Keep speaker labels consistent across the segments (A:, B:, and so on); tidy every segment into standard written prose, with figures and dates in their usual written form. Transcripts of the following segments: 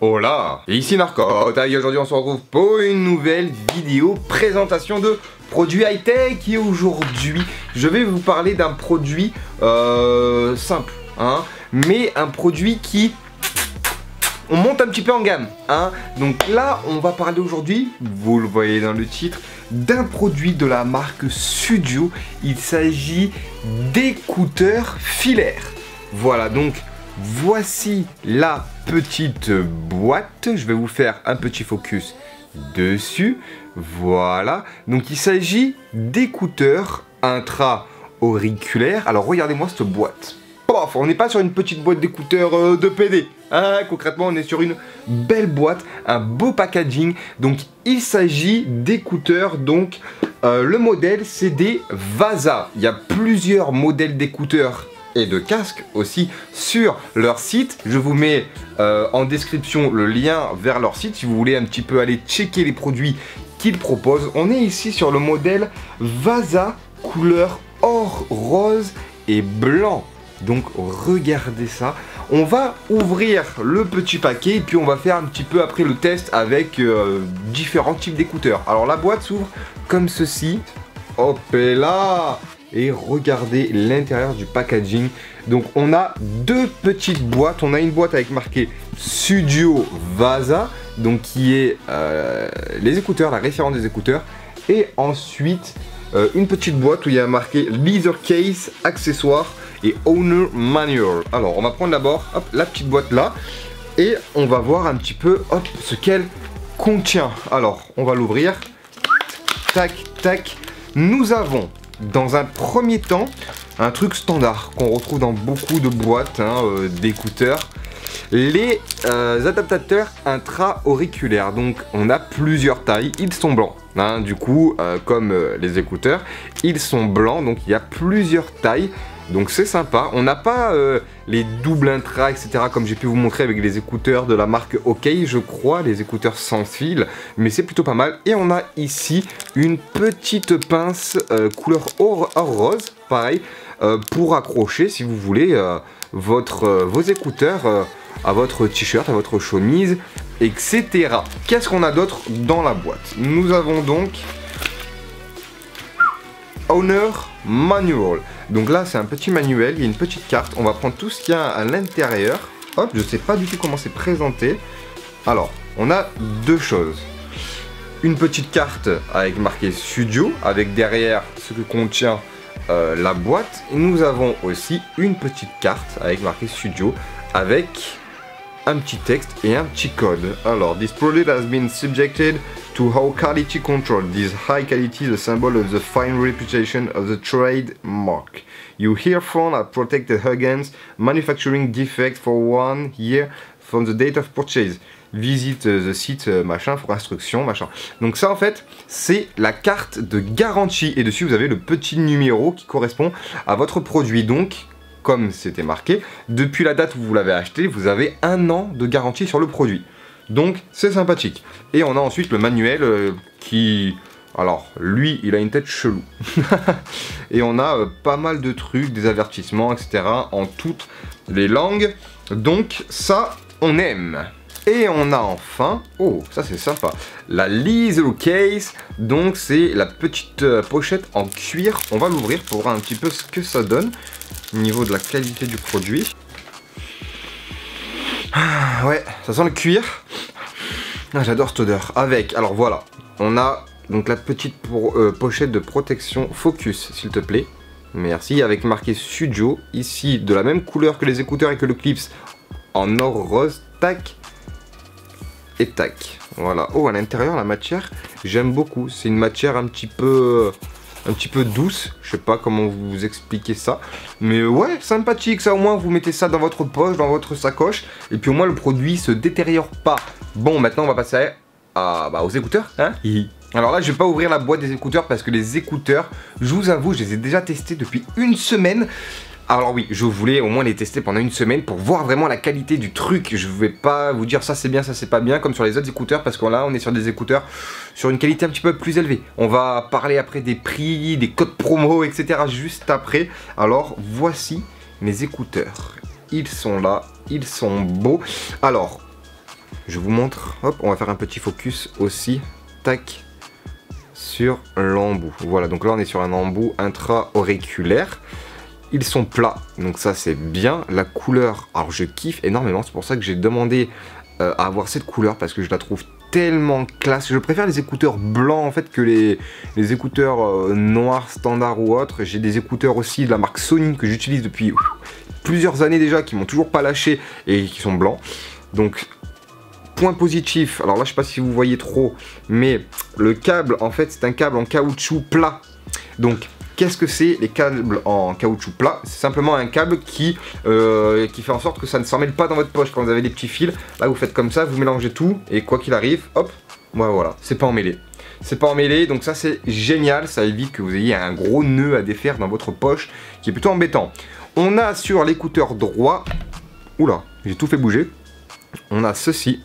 A: Hola, ici Narcotte et aujourd'hui on se retrouve pour une nouvelle vidéo présentation de produits high-tech et aujourd'hui je vais vous parler d'un produit simple, hein, mais un produit qui... on monte un petit peu en gamme, hein. Donc là on va parler aujourd'hui, vous le voyez dans le titre, d'un produit de la marque Sudio. Il s'agit d'écouteurs filaires. Voilà, donc voici la petite boîte. Je vais vous faire un petit focus dessus. Voilà, donc il s'agit d'écouteurs intra-auriculaires. Alors regardez-moi cette boîte. Pof, on n'est pas sur une petite boîte d'écouteurs de PD. Hein, concrètement, on est sur une belle boîte, un beau packaging. Donc, il s'agit d'écouteurs. Donc, le modèle, c'est des VASA. Il y a plusieurs modèles d'écouteurs et de casques aussi sur leur site. Je vous mets en description le lien vers leur site si vous voulez un petit peu aller checker les produits qu'ils proposent. On est ici sur le modèle VASA couleur or, rose et blanc. Donc regardez ça, on va ouvrir le petit paquet et puis on va faire un petit peu après le test avec différents types d'écouteurs. Alors la boîte s'ouvre comme ceci, hop et là, et regardez l'intérieur du packaging. Donc on a deux petites boîtes, on a une boîte avec marqué Sudio VASA, donc qui est les écouteurs, la référence des écouteurs, et ensuite une petite boîte où il y a marqué Leather Case, accessoires et Owner Manual. Alors on va prendre d'abord la petite boîte là et on va voir un petit peu ce qu'elle contient. Alors on va l'ouvrir, tac tac. Nous avons dans un premier temps un truc standard qu'on retrouve dans beaucoup de boîtes d'écouteurs, les adaptateurs intra-auriculaires. Donc on a plusieurs tailles, ils sont blancs, hein, du coup comme les écouteurs, ils sont blancs, donc il y a plusieurs tailles. Donc c'est sympa, on n'a pas les doubles intra, etc. comme j'ai pu vous montrer avec les écouteurs de la marque OK, je crois, les écouteurs sans fil, mais c'est plutôt pas mal. Et on a ici une petite pince couleur or rose, pareil, pour accrocher, si vous voulez, vos écouteurs à votre t-shirt, à votre chemise, etc. Qu'est-ce qu'on a d'autre dans la boîte? Nous avons donc Owner Manual. Donc là c'est un petit manuel, il y a une petite carte, on va prendre tout ce qu'il y a à l'intérieur. Hop, je sais pas du tout comment c'est présenté. Alors, on a deux choses. Une petite carte avec marqué Sudio, avec derrière ce que contient la boîte. Et nous avons aussi une petite carte avec marqué Sudio, avec un petit texte et un petit code. Alors, this product has been subjected to high quality control. This high quality is a symbol of the fine reputation of the trademark. You herefrom are protected against manufacturing defects for 1 year from the date of purchase. Visite the site, machin, pour instruction, machin. Donc ça en fait, c'est la carte de garantie. Et dessus, vous avez le petit numéro qui correspond à votre produit. Donc, comme c'était marqué, depuis la date où vous l'avez acheté, vous avez 1 an de garantie sur le produit. Donc c'est sympathique. Et on a ensuite le manuel qui... alors lui il a une tête chelou. Et on a pas mal de trucs, des avertissements, etc. en toutes les langues. Donc ça on aime. Et on a enfin, oh ça c'est sympa, la Leather Case. Donc c'est la petite pochette en cuir. On va l'ouvrir pour voir un petit peu ce que ça donne au niveau de la qualité du produit. Ouais, ça sent le cuir. Ah, j'adore cette odeur. Avec, alors voilà, on a donc la petite pochette de protection Focus, s'il te plaît. Merci, avec marqué Sudio, ici de la même couleur que les écouteurs et que le clips, en or rose, tac et tac. Voilà. Oh, à l'intérieur, la matière, j'aime beaucoup. C'est une matière un petit peu douce, je sais pas comment vous expliquer ça, mais ouais, sympathique. Ça au moins vous mettez ça dans votre poche, dans votre sacoche, et puis au moins le produit se détériore pas. Bon, maintenant on va passer aux écouteurs, hein. Alors là je vais pas ouvrir la boîte des écouteurs parce que les écouteurs, je vous avoue, je les ai déjà testés depuis une semaine. Alors oui, je voulais au moins les tester pendant une semaine pour voir vraiment la qualité du truc. Je vais pas vous dire ça c'est bien, ça c'est pas bien comme sur les autres écouteurs, parce que là on est sur des écouteurs sur une qualité un petit peu plus élevée. On va parler après des prix, des codes promo, etc. juste après. Alors voici mes écouteurs. Ils sont là, ils sont beaux. Alors, je vous montre, hop, on va faire un petit focus aussi, tac, sur l'embout. Voilà, donc là on est sur un embout intra-auriculaire. Ils sont plats, donc ça c'est bien. La couleur, alors je kiffe énormément, c'est pour ça que j'ai demandé à avoir cette couleur, parce que je la trouve tellement classe. Je préfère les écouteurs blancs en fait que les écouteurs noirs standards ou autres. J'ai des écouteurs aussi de la marque Sony que j'utilise depuis plusieurs années déjà, qui m'ont toujours pas lâché et qui sont blancs. Donc point positif, alors là je sais pas si vous voyez trop, mais le câble en fait c'est un câble en caoutchouc plat. Donc qu'est-ce que c'est les câbles en caoutchouc plat? C'est simplement un câble qui fait en sorte que ça ne s'emmêle pas dans votre poche. Quand vous avez des petits fils, là vous faites comme ça, vous mélangez tout et quoi qu'il arrive, hop, voilà, c'est pas emmêlé. C'est pas emmêlé, donc ça c'est génial, ça évite que vous ayez un gros nœud à défaire dans votre poche, qui est plutôt embêtant. On a sur l'écouteur droit, oula, j'ai tout fait bouger, on a ceci,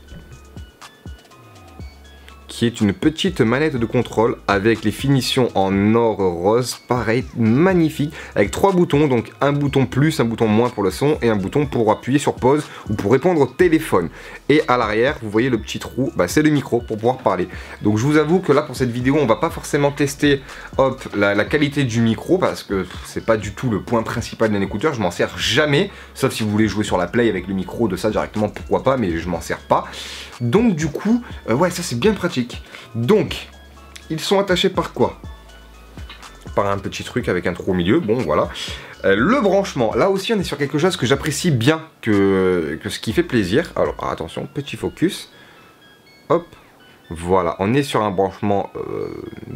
A: qui est une petite manette de contrôle avec les finitions en or rose, pareil, magnifique, avec 3 boutons, donc un bouton plus, un bouton moins pour le son et un bouton pour appuyer sur pause ou pour répondre au téléphone. Et à l'arrière, vous voyez le petit trou, bah, c'est le micro pour pouvoir parler. Donc je vous avoue que là pour cette vidéo, on va pas forcément tester la qualité du micro, parce que c'est pas du tout le point principal d'un écouteur, je m'en sers jamais, sauf si vous voulez jouer sur la Play avec le micro de ça directement, pourquoi pas, mais je m'en sers pas. Donc du coup, ouais, ça c'est bien pratique. Donc, ils sont attachés par quoi? Par un petit truc avec un trou au milieu, bon voilà. Le branchement, là aussi on est sur quelque chose que j'apprécie bien, que ce qui fait plaisir. Alors attention, petit focus. Hop, voilà, on est sur un branchement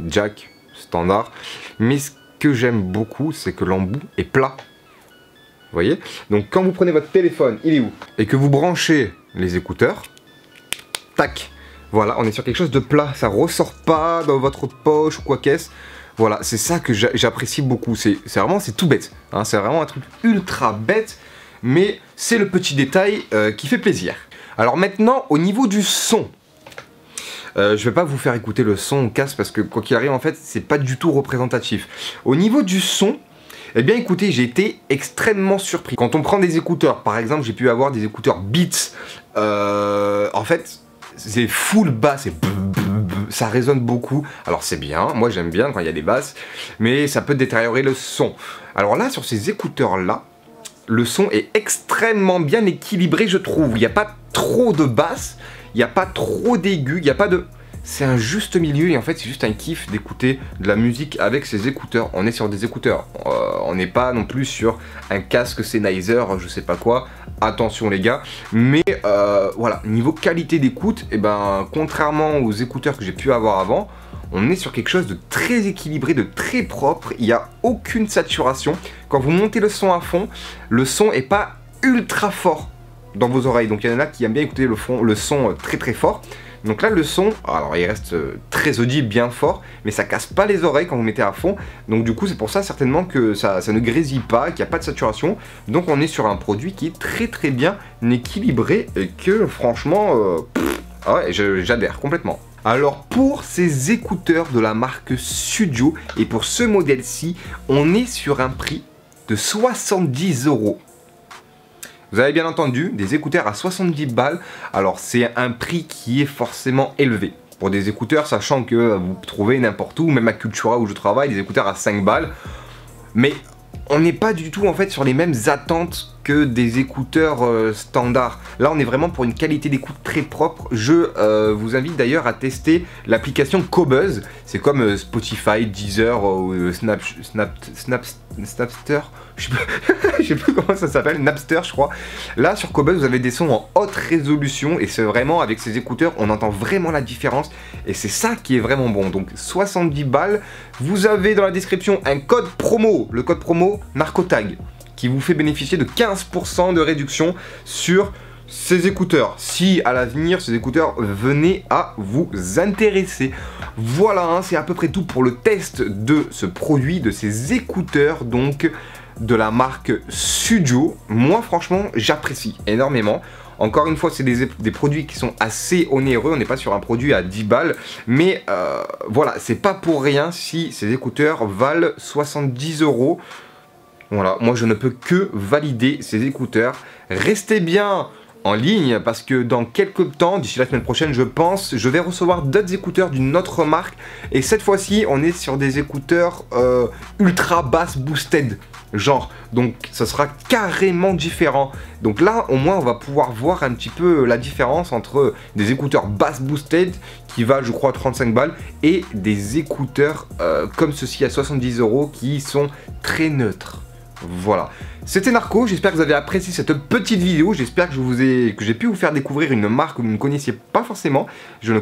A: jack standard. Mais ce que j'aime beaucoup, c'est que l'embout est plat. Vous voyez? Donc quand vous prenez votre téléphone, il est où? Et que vous branchez les écouteurs, tac, voilà, on est sur quelque chose de plat, ça ressort pas dans votre poche ou quoi qu'est-ce. Voilà, c'est ça que j'apprécie beaucoup, c'est tout bête, hein, c'est vraiment un truc ultra bête, mais c'est le petit détail qui fait plaisir. Alors maintenant, au niveau du son, je vais pas vous faire écouter le son au casque parce que quoi qu'il arrive, en fait, c'est pas du tout représentatif. Au niveau du son, eh bien écoutez, j'ai été extrêmement surpris. Quand on prend des écouteurs, par exemple, j'ai pu avoir des écouteurs Beats, en fait, c'est full basse et ça résonne beaucoup. Alors c'est bien, moi j'aime bien quand il y a des basses, mais ça peut détériorer le son. Alors là, sur ces écouteurs là, le son est extrêmement bien équilibré, je trouve. Il n'y a pas trop de basse, il n'y a pas trop d'aigus, il n'y a pas de... C'est un juste milieu et en fait c'est juste un kiff d'écouter de la musique avec ces écouteurs. On est sur des écouteurs, on n'est pas non plus sur un casque Sennheiser, je sais pas quoi, attention les gars. Mais voilà, niveau qualité d'écoute, et ben contrairement aux écouteurs que j'ai pu avoir avant, on est sur quelque chose de très équilibré, de très propre, il n'y a aucune saturation. Quand vous montez le son à fond, le son est pas ultra fort dans vos oreilles. Donc il y en a qui aiment bien écouter le son très très fort. Donc là le son, alors il reste très audible, bien fort, mais ça casse pas les oreilles quand vous mettez à fond. Donc du coup c'est pour ça certainement que ça ne grésille pas, qu'il n'y a pas de saturation. Donc on est sur un produit qui est très très bien équilibré et que franchement, ah ouais, j'adhère complètement. Alors pour ces écouteurs de la marque Sudio et pour ce modèle-ci, on est sur un prix de 70 €. Vous avez bien entendu, des écouteurs à 70 balles, alors c'est un prix qui est forcément élevé. Pour des écouteurs, sachant que vous trouvez n'importe où, même à Cultura où je travaille, des écouteurs à 5 balles. Mais on n'est pas du tout en fait sur les mêmes attentes que des écouteurs standards. Là on est vraiment pour une qualité d'écoute très propre. Je vous invite d'ailleurs à tester l'application Qobuz. C'est comme Spotify, Deezer ou Snapster. Je sais plus comment ça s'appelle, Napster je crois. Là sur Qobuz vous avez des sons en haute résolution et c'est vraiment avec ces écouteurs on entend vraiment la différence et c'est ça qui est vraiment bon. Donc 70 balles, vous avez dans la description un code promo, le code promo Narcotag, qui vous fait bénéficier de 15% de réduction sur ces écouteurs, si à l'avenir ces écouteurs venaient à vous intéresser. Voilà, hein, c'est à peu près tout pour le test de ce produit, de ces écouteurs donc de la marque Sudio. Moi franchement j'apprécie énormément. Encore une fois c'est des produits qui sont assez onéreux, on n'est pas sur un produit à 10 balles, mais voilà, c'est pas pour rien si ces écouteurs valent 70 €. Voilà, moi je ne peux que valider ces écouteurs. Restez bien en ligne parce que dans quelques temps, d'ici la semaine prochaine je pense, je vais recevoir d'autres écouteurs d'une autre marque et cette fois-ci on est sur des écouteurs ultra bass boosted genre, donc ça sera carrément différent. Donc là au moins on va pouvoir voir un petit peu la différence entre des écouteurs bass boosted qui va je crois 35 balles et des écouteurs comme ceci à 70 € qui sont très neutres. Voilà, c'était Narco, j'espère que vous avez apprécié cette petite vidéo, j'espère que j'ai pu vous faire découvrir une marque que vous ne connaissiez pas forcément. Je ne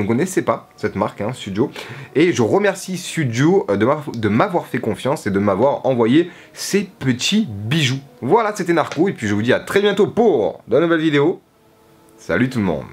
A: connaissais pas cette marque, hein, Sudio, et je remercie Sudio de m'avoir fait confiance et de m'avoir envoyé ces petits bijoux. Voilà, c'était Narco, et puis je vous dis à très bientôt pour de nouvelles vidéos. Salut tout le monde.